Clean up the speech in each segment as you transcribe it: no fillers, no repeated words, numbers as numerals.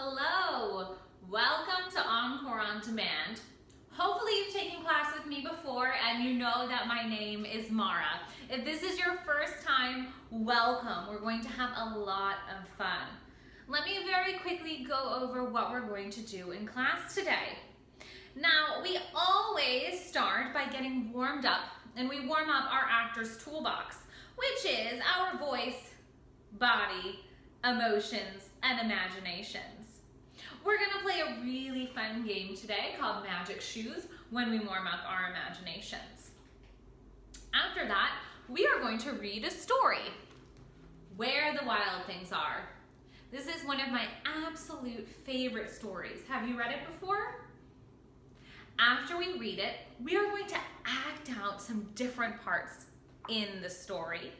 Hello, welcome to Encore on Demand. Hopefully you've taken class with me before and you know that my name is Mara. If this is your first time, welcome. We're going to have a lot of fun. Let me very quickly go over what we're going to do in class today. Now, we always start by getting warmed up, and we warm up our actor's toolbox, which is our voice, body, emotions, and imaginations. We're gonna play a really fun game today called Magic Shoes when we warm up our imaginations. After that, we are going to read a story, Where the Wild Things Are. This is one of my absolute favorite stories. Have you read it before? After we read it, we are going to act out some different parts in the story.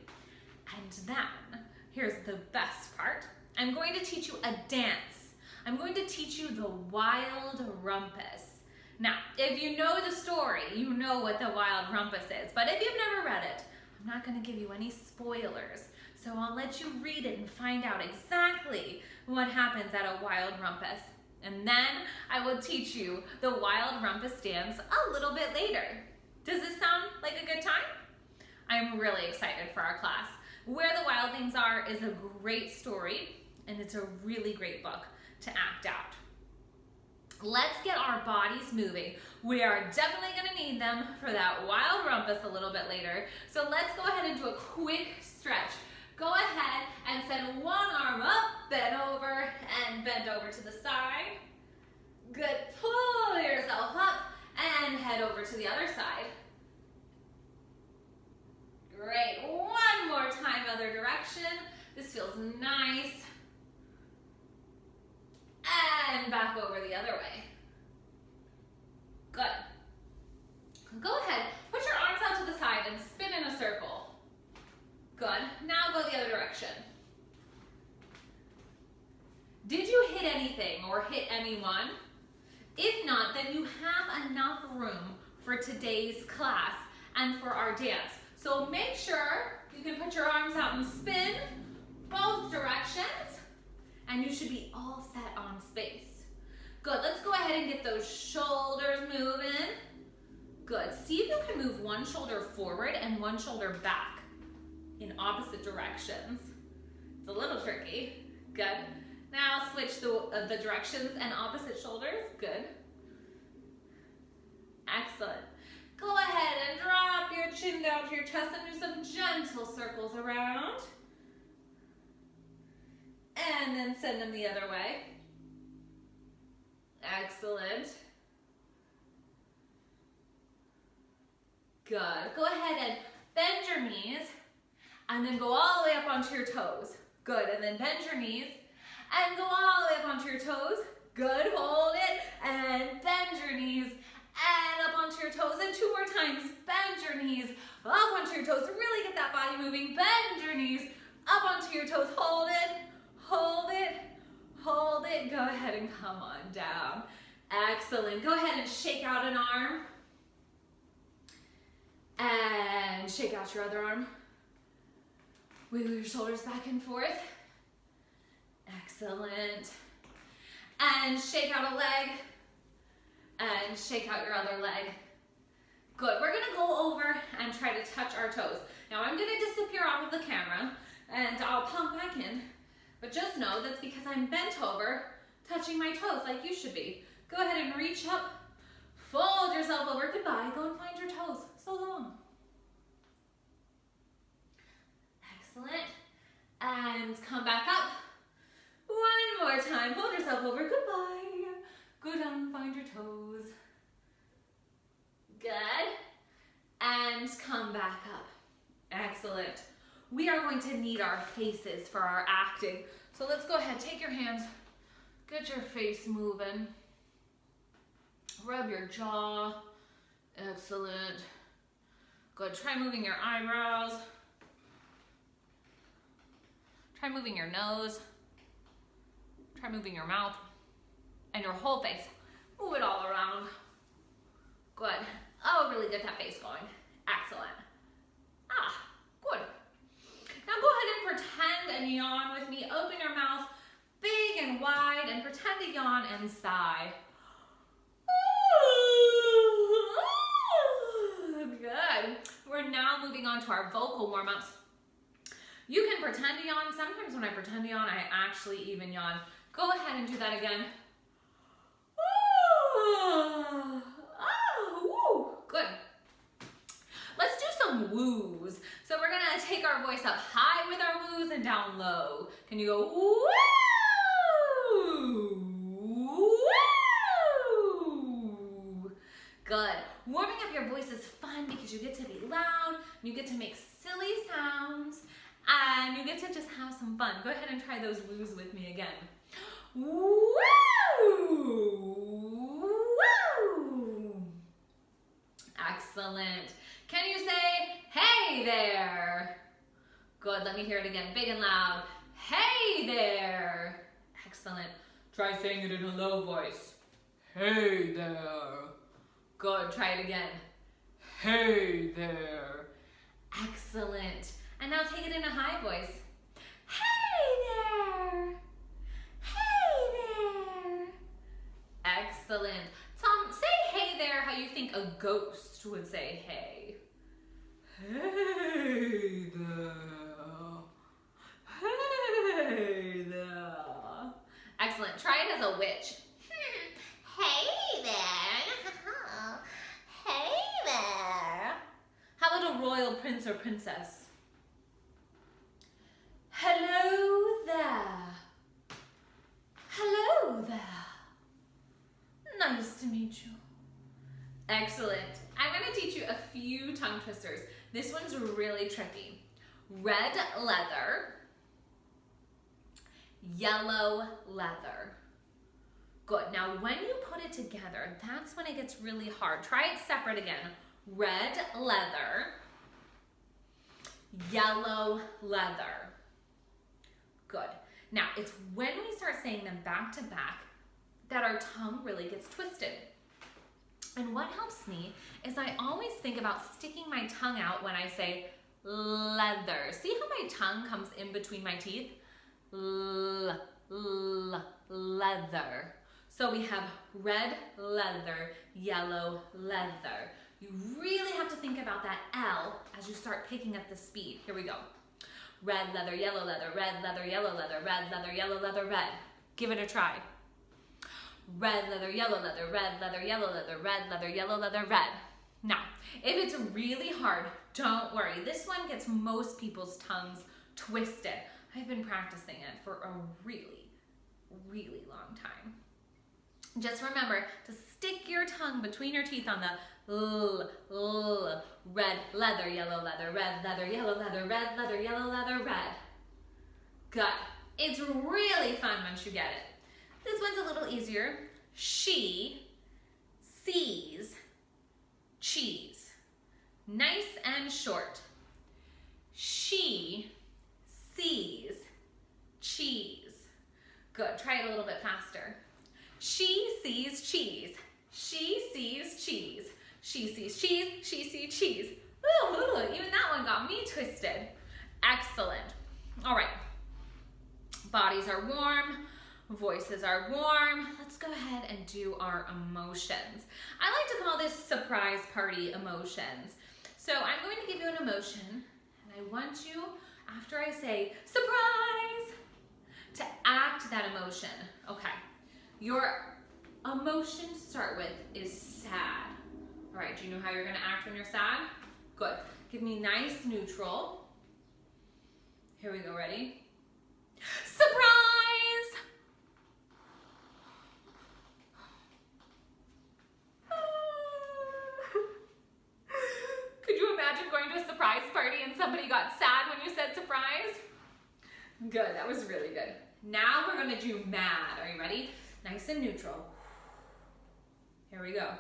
And then, here's the best part. I'm going to teach you a dance. I'm going to teach you the Wild Rumpus. Now, if you know the story, you know what the Wild Rumpus is. But if you've never read it, I'm not going to give you any spoilers. So I'll let you read it and find out exactly what happens at a Wild Rumpus. And then I will teach you the Wild Rumpus dance a little bit later. Does this sound like a good time? I'm really excited for our class. Where the Wild Things Are is a great story, and it's a really great book to act out. Let's get our bodies moving. We are definitely gonna need them for that Wild Rumpus a little bit later. So let's go ahead and do a quick stretch. Go ahead and send one arm up, bend over, and bend over to the side. Good, pull yourself up and head over to the other side. Great, one more time, other direction. This feels nice. And back over the other way. Good. Go ahead, put your arms out to the side and spin in a circle. Good, now go the other direction. Did you hit anything or hit anyone? If not, then you have enough room for today's class and for our dance. So make sure you can put your arms out and spin both directions. And you should be all set on space. Good, let's go ahead and get those shoulders moving. Good, see if you can move one shoulder forward and one shoulder back in opposite directions. It's a little tricky. Good. Now switch the directions and opposite shoulders. Good. Excellent. Go ahead and drop your chin down to your chest and do some gentle circles around. And then send them the other way. Excellent. Good. Go ahead and bend your knees and then go all the way up onto your toes. Good. And then bend your knees and go all the way up onto your toes. Good. Hold it and bend your knees and up onto your toes. And two more times. Bend your knees up onto your toes. Really get that body moving. Bend your knees up onto your toes. Hold it. Hold it, hold it. Go ahead and come on down. Excellent. Go ahead and shake out an arm. And shake out your other arm. Wiggle your shoulders back and forth. Excellent. And shake out a leg. And shake out your other leg. Good. We're going to go over and try to touch our toes. Now I'm going to disappear off of the camera and I'll pump back in. But just know that's because I'm bent over, touching my toes like you should be. Go ahead and reach up, fold yourself over, goodbye, go and find your toes. So long. Excellent. And come back up. One more time, fold yourself over, goodbye. Go down, find your toes. Good. And come back up. Excellent. We are going to need our faces for our acting. So let's go ahead, take your hands, get your face moving. Rub your jaw. Excellent. Good, try moving your eyebrows. Try moving your nose. Try moving your mouth and your whole face. Move it all around. Good. Oh, really get that face going. Excellent. Good. Now go ahead and pretend and yawn with me. Open your mouth big and stay wide and pretend to yawn and sigh. Good. We're now moving on to our vocal warm-ups. You can pretend to yawn. Sometimes when I pretend to yawn, I actually even yawn. Go ahead and do that again. Good. Let's do some woos. So we're gonna take our voice up high with our woos and down low. Can you go woo? Woo! Good. Warming up your voice is fun because you get to be loud, you get to make silly sounds, and you get to just have some fun. Go ahead and try those woos with me again. Woo! Woo! Excellent. Can you say, hey there? Good, let me hear it again, big and loud. Hey there. Excellent. Try saying it in a low voice. Hey there. Good, try it again. Hey there. Excellent. And now take it in a high voice. Hey there. Hey there. Excellent. Tom, say hey there how you think a ghost would say hey. Hey there. Hey there. Excellent. Try it as a witch. Hey there. Hey there. How about a royal prince or princess? Hello there. Hello there. Nice to meet you. Excellent. I'm going to teach you a few tongue twisters. This one's really tricky. Red leather, yellow leather. Good. Now when you put it together, that's when it gets really hard. Try it separate again. Red leather, yellow leather. Good. Now it's when we start saying them back to back that our tongue really gets twisted. And what helps me is I always think about sticking my tongue out when I say leather. See how my tongue comes in between my teeth? Leather. So we have red leather, yellow leather. You really have to think about that L as you start picking up the speed. Here we go. Red leather, yellow leather, red leather, yellow leather, red leather, yellow leather, red. Give it a try. Red leather, yellow leather, red leather, yellow leather, red leather, yellow leather, red. Now, if it's really hard, don't worry. This one gets most people's tongues twisted. I've been practicing it for a really, really long time. Just remember to stick your tongue between your teeth on the red leather, yellow leather, red leather, yellow leather, red leather, yellow leather, red. Good. It's really fun once you get it. This one's a little easier. She sees cheese. Nice and short. She sees cheese. Good. Try it a little bit faster. She sees cheese. She sees cheese. She sees cheese. She sees cheese. Ooh, even that one got me twisted. Excellent. All right. Bodies are warm. Voices are warm. Let's go ahead and do our emotions. I like to call this surprise party emotions. So I'm going to give you an emotion, and I want you, after I say surprise, to act that emotion. Okay. Your emotion to start with is sad. All right, do you know how you're going to act when you're sad? Good. Give me nice neutral. Here we go, ready? Surprise! Could you imagine going to a surprise party and somebody got sad when you said surprise? Good, that was really good. Now we're going to do mad. Are you ready? Nice and neutral. Here we go.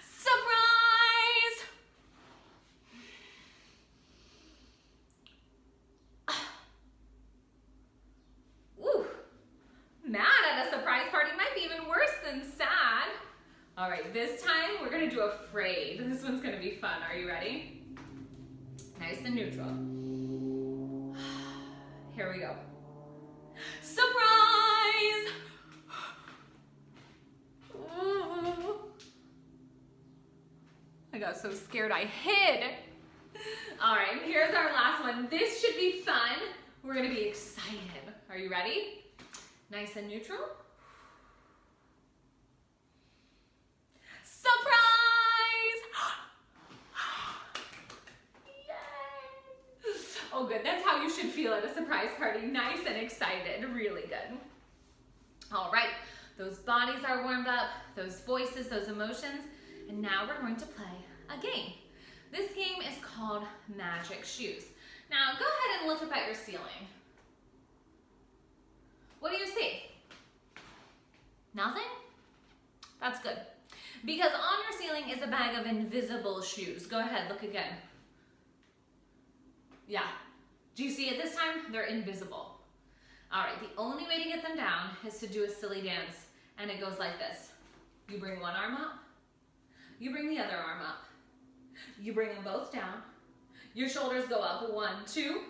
Surprise! Ooh, mad at a surprise party might be even worse than sad. All right, this time we're gonna do afraid. This one's gonna be fun. Are you ready? Nice and neutral. Here we go. Surprise! Ooh. I got so scared I hid. All right, here's our last one. This should be fun. We're gonna be excited. Are you ready? Nice and neutral. Surprise! Yay! Oh good, that's how you should feel at a surprise party. Nice and excited, really good. All right, those bodies are warmed up, those voices, those emotions, and now we're going to play a game. This game is called Magic Shoes. Now go ahead and look up at your ceiling. What do you see? Nothing? That's good. Because on your ceiling is a bag of invisible shoes. Go ahead, look again. Yeah. Do you see it this time? They're invisible. All right, the only way to get them down is to do a silly dance. And it goes like this. You bring one arm up. You bring the other arm up. You bring them both down. Your shoulders go up, 1, 2,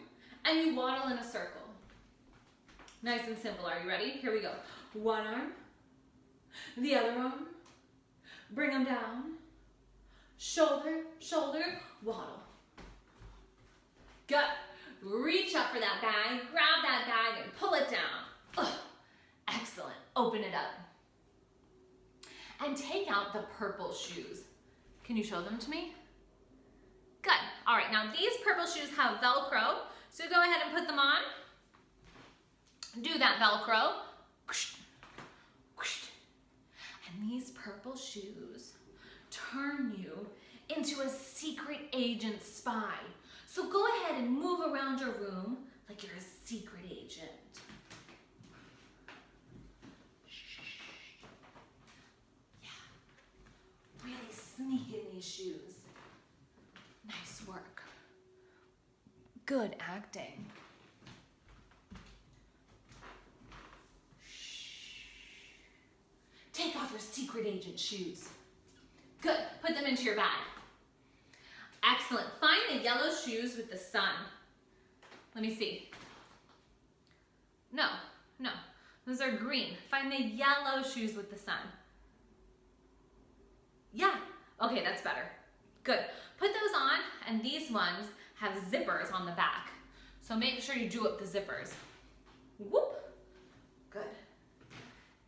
and you waddle in a circle. Nice and simple. Are you ready? Here we go. One arm, the other arm, bring them down, shoulder, shoulder, waddle. Good. Reach up for that bag, grab that bag and pull it down. Ugh. Excellent. Open it up. And take out the purple shoes. Can you show them to me? Good. All right, now these purple shoes have Velcro, so go ahead and put them on. Do that Velcro. And these purple shoes turn you into a secret agent spy. So go ahead and move around your room like you're a secret agent. Yeah. Really sneak in these shoes. Nice work. Good acting. Take off your secret agent shoes. Good. Put them into your bag. Excellent. Find the yellow shoes with the sun. Let me see. No. Those are green. Find the yellow shoes with the sun. Yeah. Okay, that's better. Good. Put those on, and these ones have zippers on the back. So make sure you do up the zippers. Whoop. Good.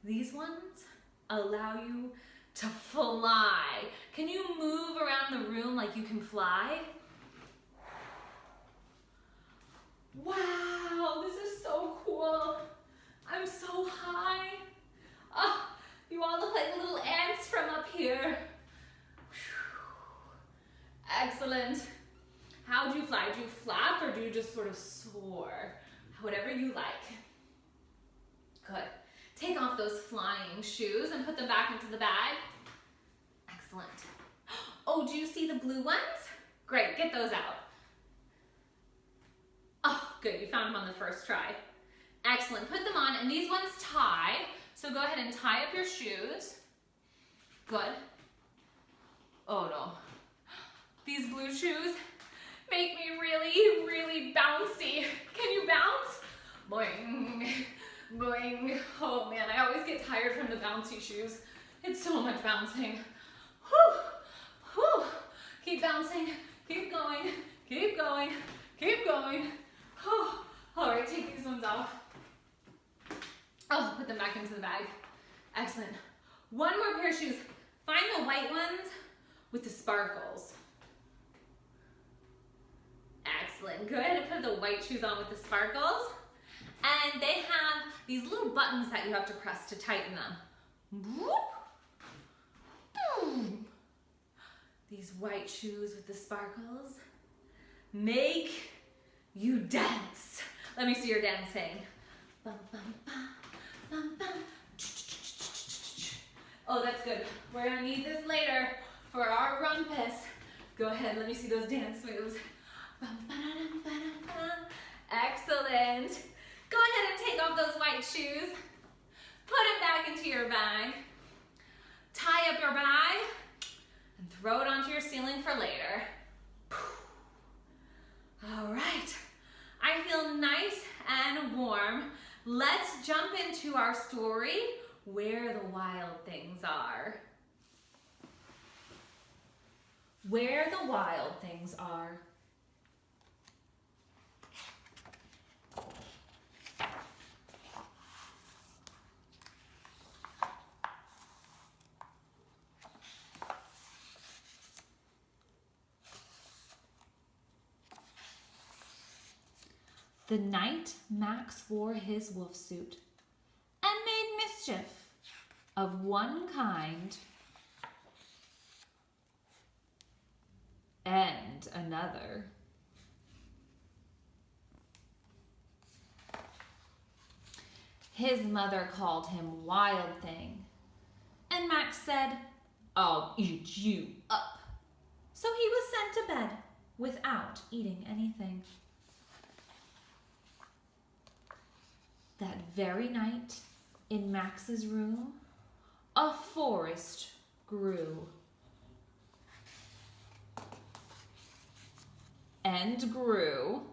These ones allow you to fly. Can you move around the room like you can fly? Wow, this is so cool. I'm so high. Oh, you all look like little ants from up here. Excellent. How do you fly? Do you flap or do you just sort of soar? Whatever you like. Good. Take off those flying shoes and put them back into the bag. Excellent. Oh, do you see the blue ones? Great, get those out. Oh, good, you found them on the first try. Excellent, put them on, and these ones tie. So go ahead and tie up your shoes. Good. Oh no. These blue shoes make me really, really bouncy. Can you bounce? Boing, boing. Oh man, I always get tired from the bouncy shoes. It's so much bouncing. Whew, whew. Keep bouncing, keep going, keep going, keep going. Whew. All right, take these ones off. Oh, put them back into the bag. Excellent. One more pair of shoes. Find the white ones with the sparkles. Excellent. Go ahead and put the white shoes on with the sparkles. And they have these little buttons that you have to press to tighten them. These white shoes with the sparkles make you dance. Let me see your dancing. Bum, bum, bum, bum, bum. Oh, that's good. We're gonna need this later for our rumpus. Go ahead, let me see those dance moves. Excellent. Go ahead and take off those white shoes. Put them back into your bag. Tie up your bag and throw it onto your ceiling for later. All right. I feel nice and warm. Let's jump into our story, Where the Wild Things Are. Where the Wild Things Are. The night Max wore his wolf suit and made mischief of one kind and another. His mother called him Wild Thing, and Max said, "I'll eat you up." So he was sent to bed without eating anything. That very night, in Max's room, a forest grew. And grew.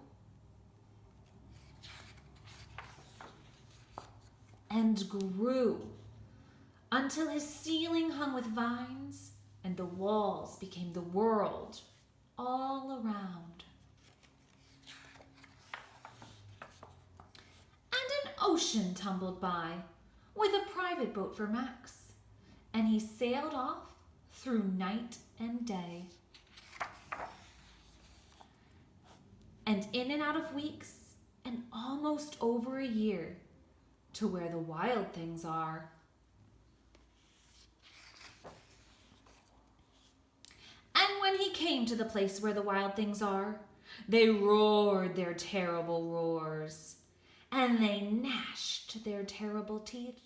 And grew. Until his ceiling hung with vines, and the walls became the world all around. Ocean tumbled by with a private boat for Max, and he sailed off through night and day. And in and out of weeks, and almost over a year, to where the wild things are. And when he came to the place where the wild things are, they roared their terrible roars. And they gnashed their terrible teeth,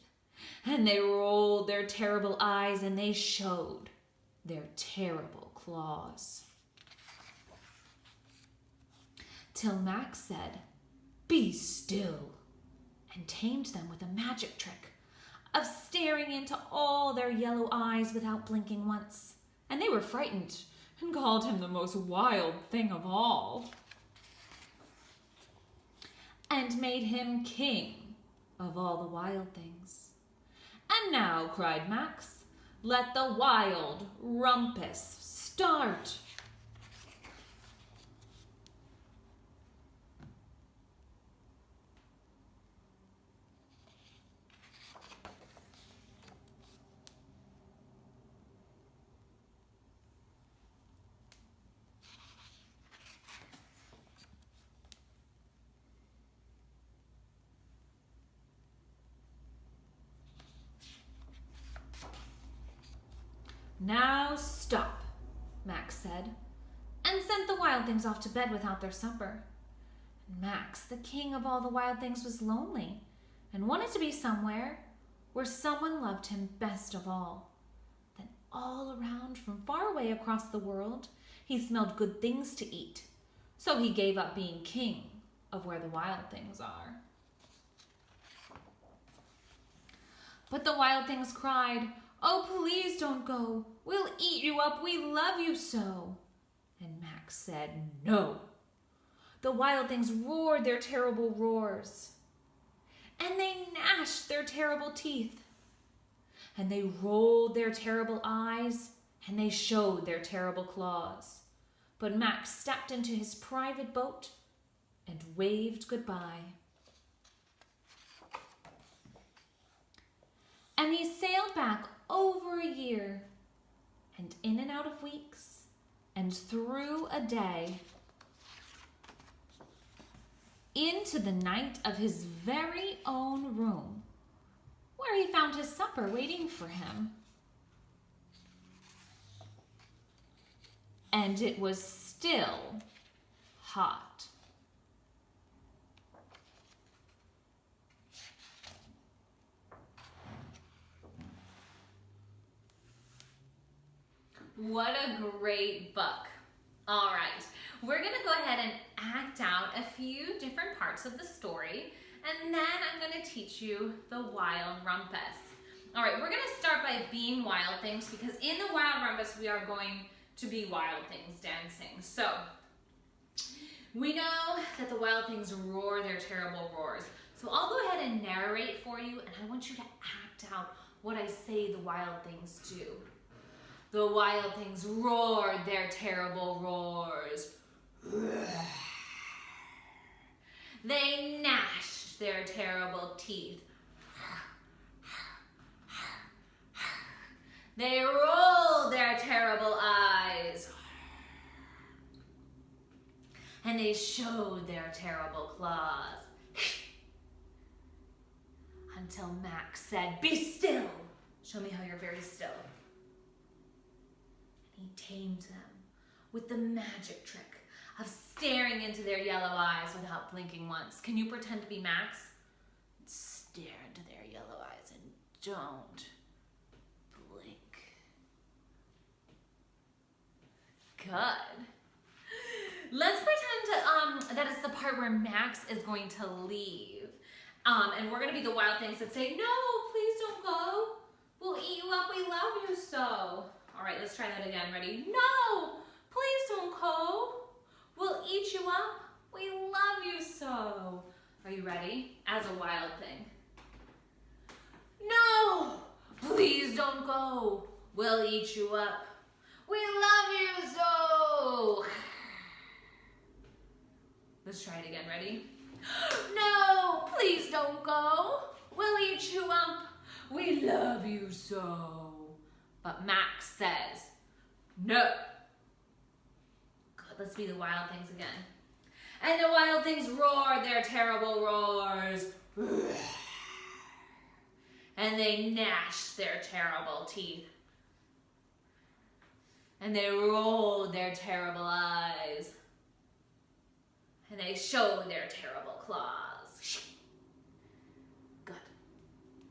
and they rolled their terrible eyes, and they showed their terrible claws. Till Max said, "Be still," and tamed them with a magic trick of staring into all their yellow eyes without blinking once. And they were frightened and called him the most wild thing of all. And made him king of all the wild things. "And now," cried Max, "let the Wild Rumpus start." "Now stop," Max said, and sent the wild things off to bed without their supper. Max, the king of all the wild things, was lonely and wanted to be somewhere where someone loved him best of all. Then all around, from far away across the world, he smelled good things to eat. So he gave up being king of where the wild things are. But the wild things cried, "Oh, please don't go. We'll eat you up. We love you so." And Max said, "No." The wild things roared their terrible roars. And they gnashed their terrible teeth. And they rolled their terrible eyes. And they showed their terrible claws. But Max stepped into his private boat and waved goodbye. And he sailed back over a year, and in and out of weeks, and through a day, into the night of his very own room, where he found his supper waiting for him. And it was still hot. What a great book. All right, we're gonna go ahead and act out a few different parts of the story, and then I'm gonna teach you the Wild Rumpus. All right, we're gonna start by being wild things, because in the Wild Rumpus, we are going to be wild things dancing. So, we know that the wild things roar their terrible roars. So I'll go ahead and narrate for you, and I want you to act out what I say the wild things do. The wild things roared their terrible roars. They gnashed their terrible teeth. They rolled their terrible eyes. And they showed their terrible claws. Until Max said, "Be still." Show me how you're very still. And he tamed them with the magic trick of staring into their yellow eyes without blinking once. Can you pretend to be Max? Stare into their yellow eyes and don't blink. Good. Let's pretend that it's the part where Max is going to leave. And we're gonna be the wild things that say, "No, please don't go. We'll eat you up, we love you so." All right, let's try that again, ready? "No, please don't go. We'll eat you up, we love you so." Are you ready? As a wild thing. "No, please don't go. We'll eat you up, we love you so." Let's try it again, ready? "No, please don't go. We'll eat you up, we love you so." But Max says, "No." Good, let's be the wild things again. And the wild things roared their terrible roars. And they gnashed their terrible teeth. And they rolled their terrible eyes. And they showed their terrible claws. Good.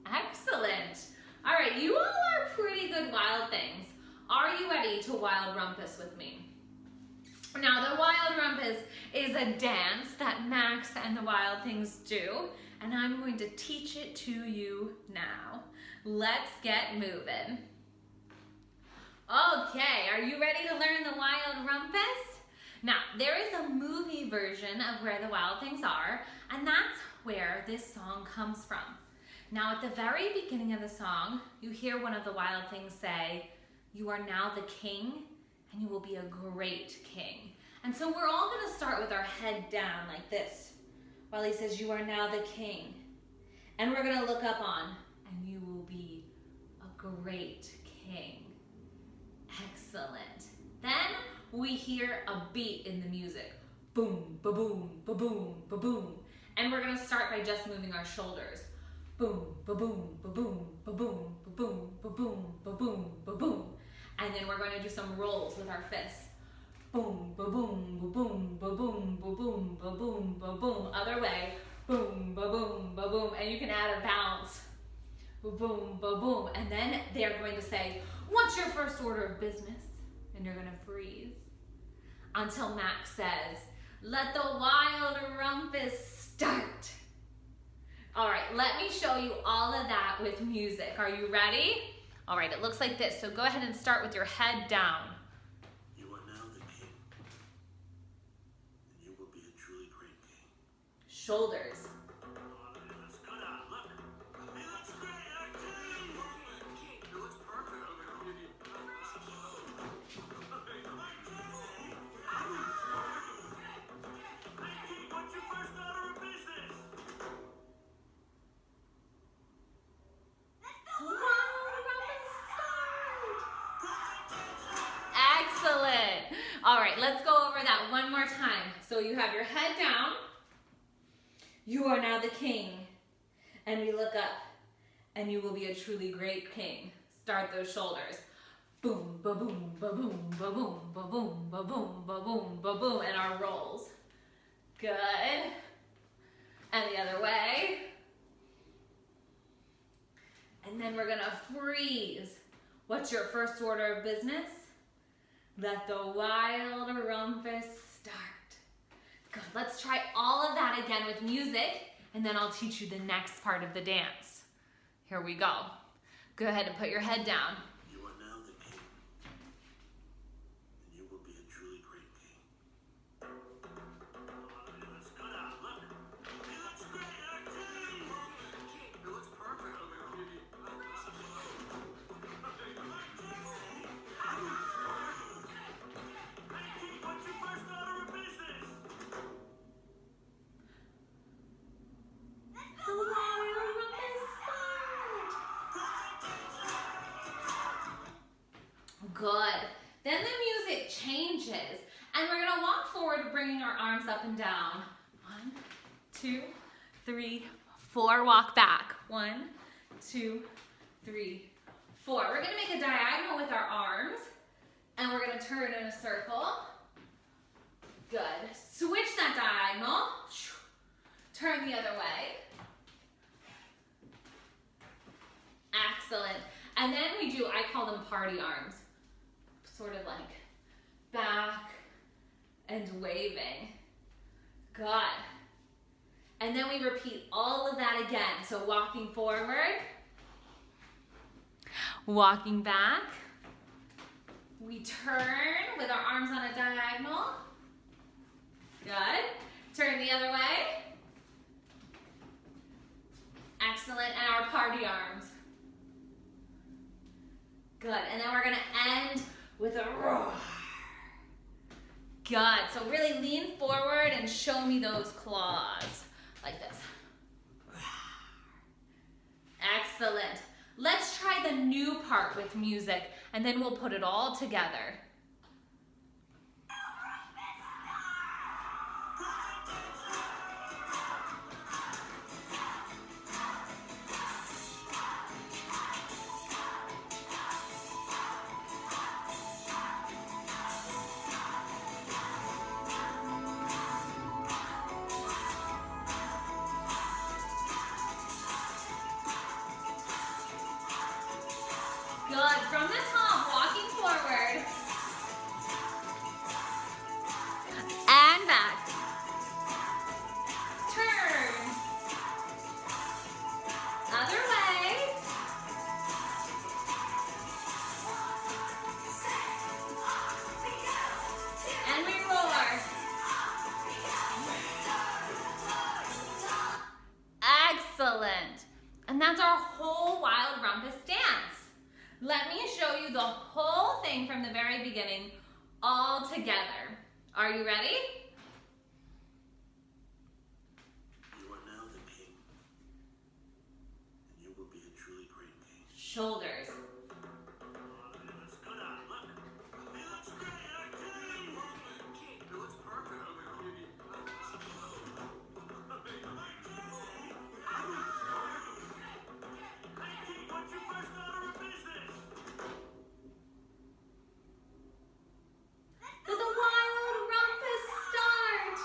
Excellent. All right, you all are pretty good wild things. Are you ready to Wild Rumpus with me? Now, the Wild Rumpus is a dance that Max and the wild things do, and I'm going to teach it to you now. Let's get moving. Okay, are you ready to learn the Wild Rumpus? Now, there is a movie version of Where the Wild Things Are, and that's where this song comes from. Now, at the very beginning of the song, you hear one of the wild things say, "You are now the king, and you will be a great king." And so we're all gonna start with our head down like this, while he says, "You are now the king." And we're gonna look up on, "And you will be a great king." Excellent. Then we hear a beat in the music. Boom, ba-boom, ba-boom, ba-boom. And we're gonna start by just moving our shoulders. Boom, ba-boom, ba-boom, ba-boom, ba-boom, ba-boom, ba-boom, ba-boom. And then we're gonna do some rolls with our fists. Boom, ba-boom, ba-boom, ba-boom, ba-boom, ba-boom, ba-boom. Other way. Boom, ba-boom, ba-boom. And you can add a bounce. Ba-boom, ba-boom. And then they're going to say, "What's your first order of business?" And you're gonna freeze until Max says, "Let the Wild Rumpus start." All right, let me show you all of that with music. Are you ready? All right, it looks like this. So go ahead and start with your head down. "You are now the king, and you will be a truly great king." Shoulders. Excellent. All right, let's go over that one more time. So you have your head down. "You are now the king." And we look up, "And you will be a truly great king." Start those shoulders. Boom, ba-boom, ba-boom, ba-boom, ba-boom, ba-boom, ba-boom, ba-boom. And our rolls. Good. And the other way. And then we're gonna freeze. "What's your first order of business?" "Let the Wild Rumpus start." Good, let's try all of that again with music, and then I'll teach you the next part of the dance. Here we go. Go ahead and put your head down. "You are now the king, and you will be a truly great king." "He looks great, our king." Good. Then the music changes, and we're gonna walk forward, bringing our arms up and down. 1, 2, 3, 4. Walk back. 1, 2, 3, 4. We're gonna make a diagonal with our arms, and we're gonna turn in a circle. Good. Switch that diagonal. Turn the other way. Excellent. And then we do, I call them party arms. Sort of like back and waving. Good. And then we repeat all of that again. So walking forward, walking back. We turn with our arms on a diagonal. Good. Turn the other way. Excellent. And our party arms. Good. And then we're going to end with a roar. Good. So really lean forward and show me those claws. Like this. Excellent. Let's try the new part with music, and then we'll put it all together. Good. From the top, walking forward. And back. Turn. Other way. And we roar. Excellent. And that's our whole Wild Rumpus dance. Let me show you the whole thing from the very beginning, all together. Are you ready? You are now the king, and you will be a truly great king. Shoulders. Let the Wild Rumpus start.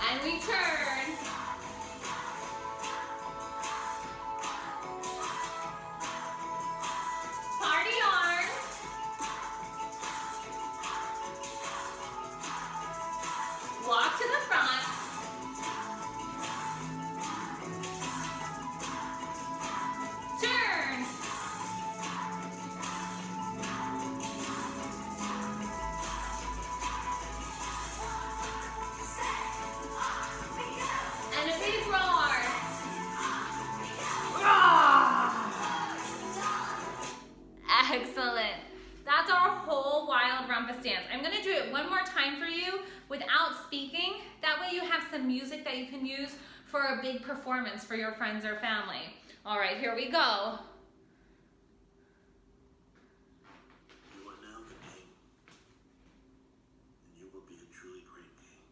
And we turn. Party arms. Walk to the front. Turn. And a big roar. Roar. Excellent. That's our whole Wild Rumpus dance. I'm going to do it one more time for you without speaking. That way you have some music that you can use for a big performance for your friends or family. All right, here we go. You are now the king, and you will be a truly great king.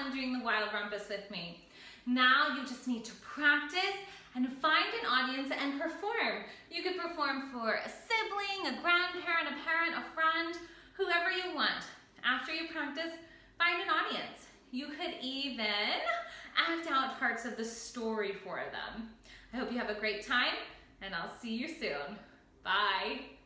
fun doing the Wild Rumpus with me. Now you just need to practice and find an audience and perform. You could perform for a sibling, a grandparent, a parent, a friend, whoever you want. After you practice, find an audience. You could even act out parts of the story for them. I hope you have a great time, and I'll see you soon. Bye.